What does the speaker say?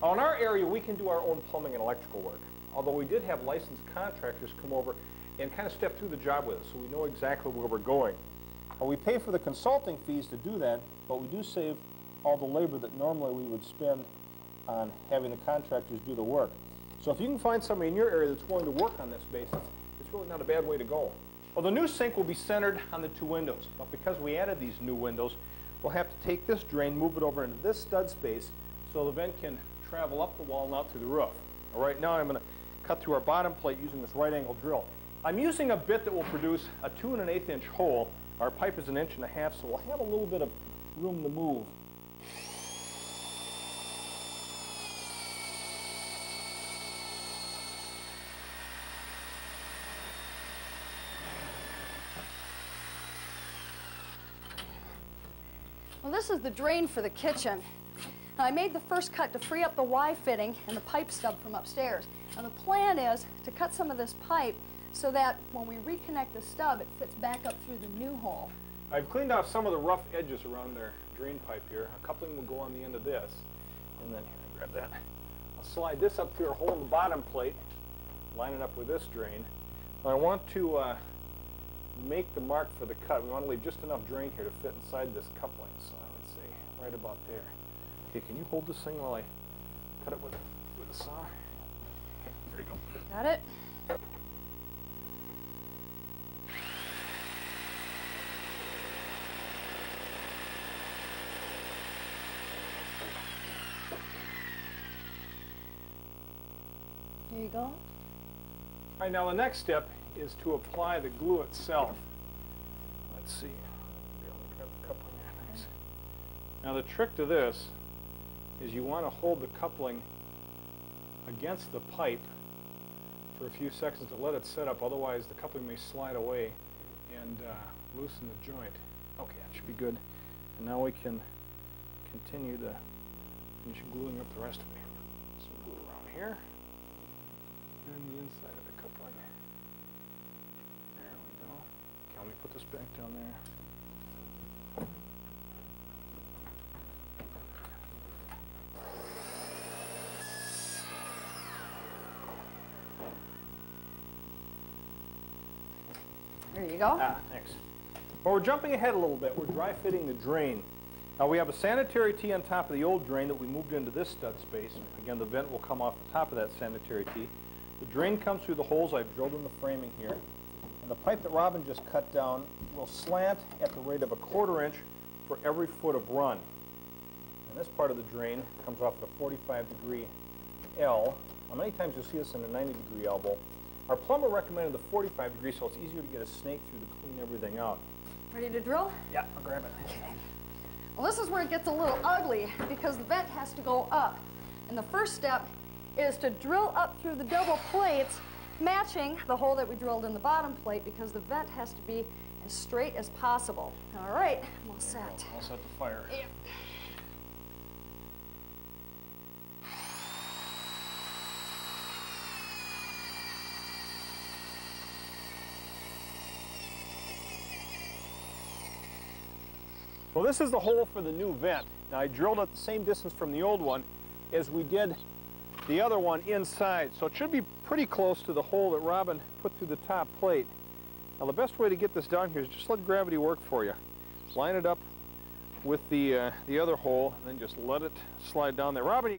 Now in our area, we can do our own plumbing and electrical work, although we did have licensed contractors come over and kind of step through the job with us, so we know exactly where we're going. Now, we pay for the consulting fees to do that, but we do save all the labor that normally we would spend on having the contractors do the work. So if you can find somebody in your area that's willing to work on this basis, it's really not a bad way to go. Well, the new sink will be centered on the two windows, but because we added these new windows, we'll have to take this drain, move it over into this stud space so the vent can travel up the wall and out through the roof. Now, right now I'm going to cut through our bottom plate using this right angle drill. I'm using a bit that will produce a 2 1/8 inch hole. Our pipe is 1.5 inches, so we'll have a little bit of room to move. Well, this is the drain for the kitchen. Now, I made the first cut to free up the Y fitting and the pipe stub from upstairs. And the plan is to cut some of this pipe so that when we reconnect the stub, it fits back up through the new hole. I've cleaned off some of the rough edges around their drain pipe here. A coupling will go on the end of this. And then, here, grab that. I'll slide this up through a hole in the bottom plate, line it up with this drain. Now, I want to make the mark for the cut. We want to leave just enough drain here to fit inside this coupling. So I would say right about there. Okay, can you hold this thing while I cut it with a saw? Okay, there you go. Got it? There you go. All right, now the next step is to apply the glue itself. Let's see. Be able to grab the coupling there. Nice. Now the trick to this is you want to hold the coupling against the pipe for a few seconds to let it set up. Otherwise, the coupling may slide away and loosen the joint. Okay, that should be good. And now we can continue to finish gluing up the rest of it. So glue around here and the inside of the coupling. There we go. Okay, let me put this back down there. There you go. Thanks. Well, we're jumping ahead a little bit. We're dry fitting the drain. Now we have a sanitary tee on top of the old drain that we moved into this stud space. Again, the vent will come off the top of that sanitary tee. The drain comes through the holes I've drilled in the framing here. And the pipe that Robin just cut down will slant at the rate of 1/4 inch for every foot of run. And this part of the drain comes off at a 45-degree L. Now, many times you'll see this in a 90-degree elbow. Our plumber recommended the 45 degrees, so it's easier to get a snake through to clean everything out. Ready to drill? Yeah, I'll grab it. Well, this is where it gets a little ugly because the vent has to go up. And the first step is to drill up through the double plates, matching the hole that we drilled in the bottom plate because the vent has to be as straight as possible. All right, I'm all set. All set to fire. Yeah. Well, this is the hole for the new vent. Now, I drilled it the same distance from the old one as we did the other one inside, so it should be pretty close to the hole that Robin put through the top plate. Now, the best way to get this down here is just let gravity work for you. Line it up with the other hole, and then just let it slide down there. Robin,